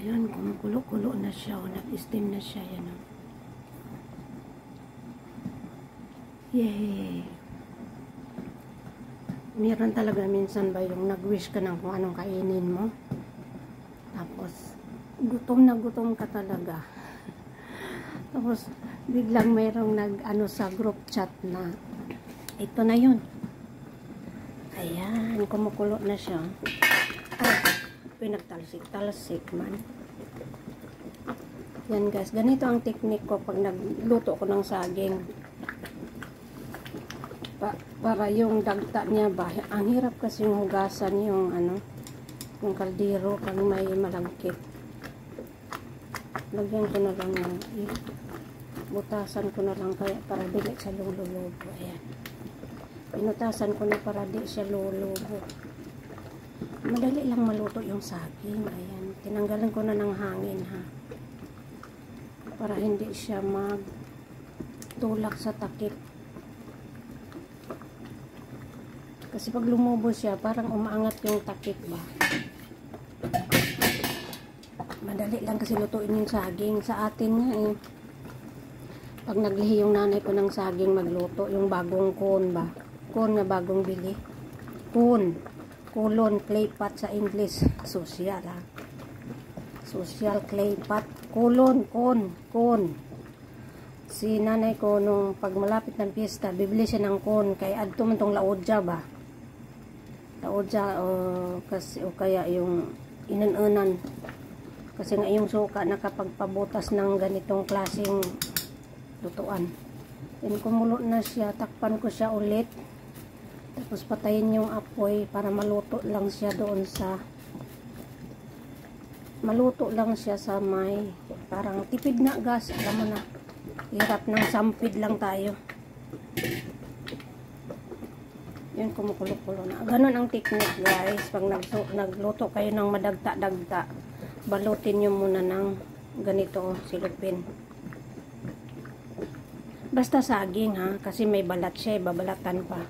Ayan, kumukulo-kulo na siya. O, nag-steam na siya. Yan o. Yay! Meron talaga minsan ba yung nag-wish ka ng kung anong kainin mo. Tapos, gutom ka talaga. Tapos, biglang mayroong nag-ano sa group chat na ito na yun. Ayan, kumukulo na siya. Ah, pinagtalsik-talsik man. Yan guys, ganito ang technique ko pag nagluto ko ng saging. Para yung dagta niya ba, ang hirap kasi yung hugasan yung ano, yung kaldero pag may malagkit. Lagyan ko na lang ng butasan ko na lang kaya para dili siya lulubo. Ayan. Pinutasan ko na para di siya lulubo. Madali lang maluto yung saging. Ayan. Tinanggalan ko na ng hangin ha. Para hindi siya magtulak sa takip. Kasi pag lumubo siya, parang umaangat yung takip ba. Madali lang kasi lutuin yung saging. Sa atin nga eh. Pag naglihi yung nanay ko ng saging magluto, yung bagong corn ba. Corn na bagong bili. Corn. Kulon, clay pot sa English. Social ha. Social clay pot. Kulon, corn. Si nanay ko nung pag malapit ng piyesta, bibili siya ng corn. Kaya adto man tong laodja ba. Laodja o kaya yung inan-unan. Kasi nga yung suka nakapagpabutas ng ganitong klaseng lutuan. Then kumulo na siya, takpan ko siya ulit. Tapos patayin yung apoy para maluto lang siya doon sa may parang tipid na gas. Alam mo na, hirap ng sampid lang tayo. Yun, kumukulo-kulo na. Ganun ang technique guys. Pag nagluto kayo ng madagta-dagta, balutin nyo muna ng ganito silupin. Basta saging ha, kasi may balat siya, babalatan pa.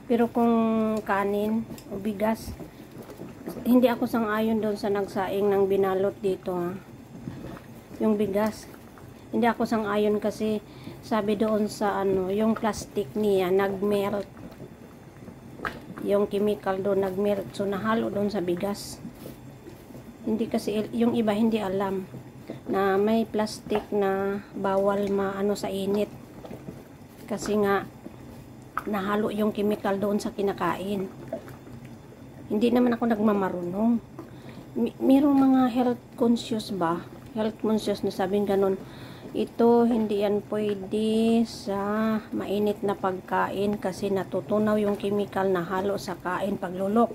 Pero kung kanin o bigas, hindi ako sang-ayon doon sa nagsaing ng binalot dito ha. Yung bigas, hindi ako sang-ayon kasi sabi doon sa ano, yung plastic niya nagmelt. Yung chemical doon nagmelt, so nahalo doon sa bigas. Hindi kasi yung iba hindi alam na may plastic na bawal maano sa init. Kasi nga nahalo yung chemical doon sa kinakain. Hindi naman ako nagmamarunong. Merong mga health conscious ba? Health conscious na sabing ganun. Ito, hindi yan pwede sa mainit na pagkain kasi natutunaw yung chemical na halo sa kain paglulok.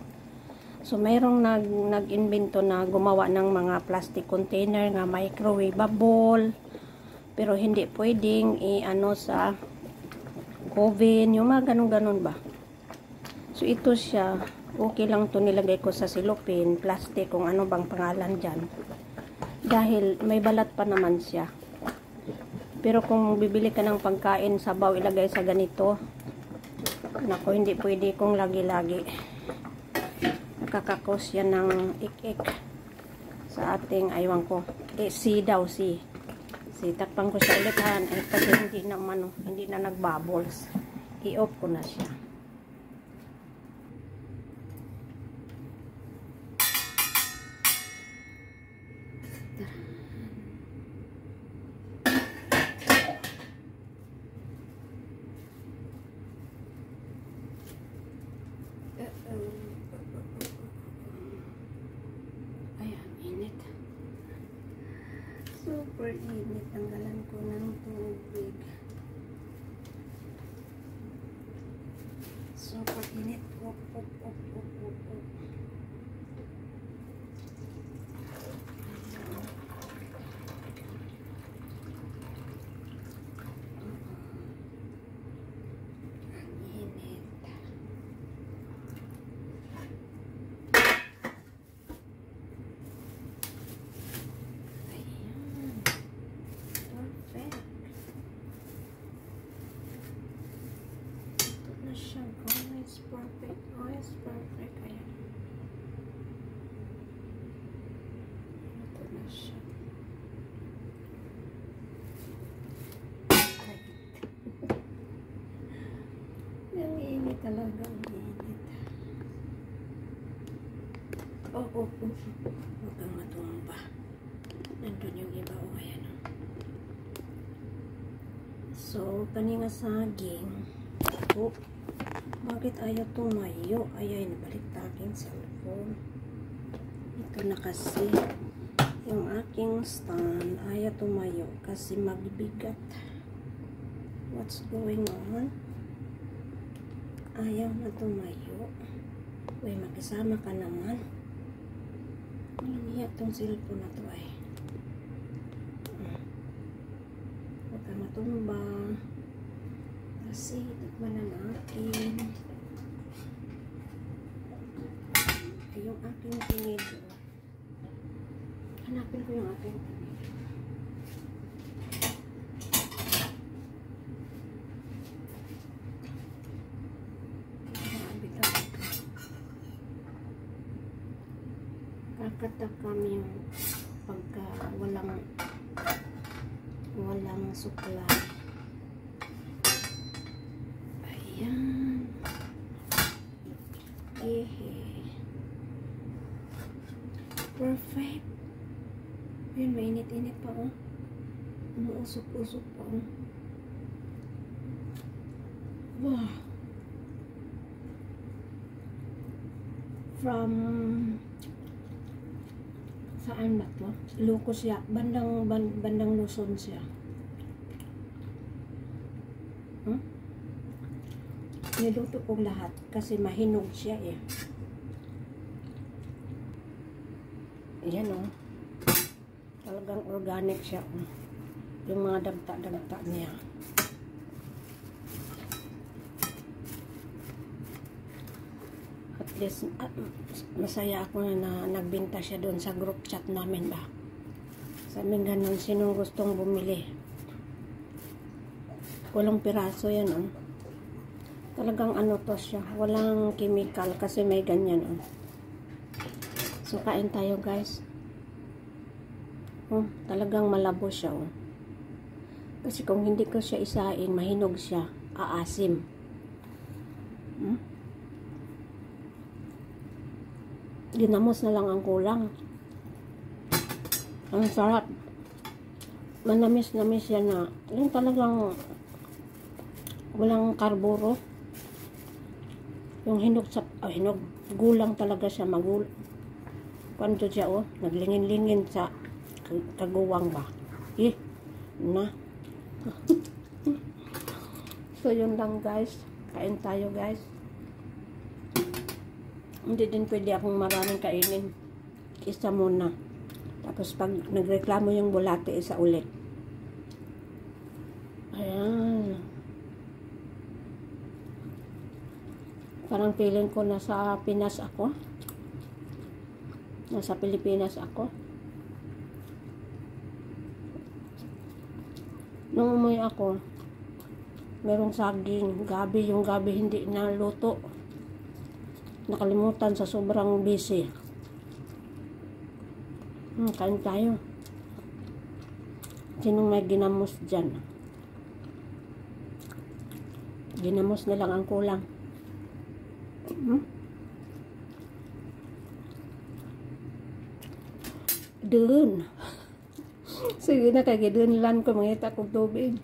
So, mayroong nag-invento na gumawa ng mga plastic container nga microwavable. Pero hindi pwedeng i-ano sa oven, yung mga ganun-ganun ba. So, ito siya. Okay lang to nilagay ko sa silupin, plastic, kung ano bang pangalan dyan. Dahil may balat pa naman siya. Pero kung bibili ka ng pagkain, sabaw ilagay sa ganito, nako, hindi pwede kung lagi-lagi. Kakakos yan ng ik-ik sa ating, aywan ko, C daw, C. Takpan ko siya ulit ha, kasi hindi na nagbubbles. I-off ko na siya. Ayan, init. Super init. Tanggalan ko ng tubig. Super init. Op. Perfect. Oh, it's perfect. talaga ang init. Oh. Huwag kang matumba. Nandun yung iba. O, ayan. So, kanina saging. Oh, bakit ayaw tumayo? Ay, nabalik aking cellphone. Ito na kasi. Yung aking stand ayaw tumayo kasi magbigat. What's going on? Ayaw na tumayo. Uy, makisama ka naman. Hindi itong cellphone na to ay. Huwag ka matumba. Kasi, tikman na natin. Ay, yung aking tinidor. Hanapin ko yung aking tinidor. Kakatakam yung pagka walang supply. Ayan. Perfect. Ayun, mainit-init pa oh. Umuusok-usok pa oh. Wow. From saan ba to? Ilocos siya. Bandang Luzon siya. Niluto ko lahat kasi mahinog siya eh. Ayan oh. Talagang organic siya oh. Yung mga dagta-dagta niya. At least masaya ako na nagbenta siya doon sa group chat namin ba. Sabi ganun, sinong gustong bumili. Walang piraso yan oh. Talagang ano to siya. Walang chemical kasi may ganyan oh. So kain tayo guys. Oh, talagang malabo siya oh. Kasi kung hindi ko siya isain, mahinog siya. Aasim. Ginamos na lang ang kulang. Ang sarap. Manamis-namis yan na. Yung talagang walang karburo. Yung hinog sa, hinog, gulang talaga siya, kwanto siya oh, naglingin-lingin sa kaguwang ba. Na. So yun lang guys, kain tayo guys. Hindi din pwede akong maraming kainin. Isa muna. Tapos pag nagreklamo yung bulate, isa ulit. Ayan. Parang feeling ko nasa Pinas ako. Nasa Pilipinas ako. Nung umuwi ako, merong saging, gabi. Yung gabi hindi na luto. Nakalimutan sa sobrang busy. Kain tayo. Sinong may ginamos dyan? Ginamos na lang ang kulang. Doon. Sige na kay doon lang ko mangita kog tubig.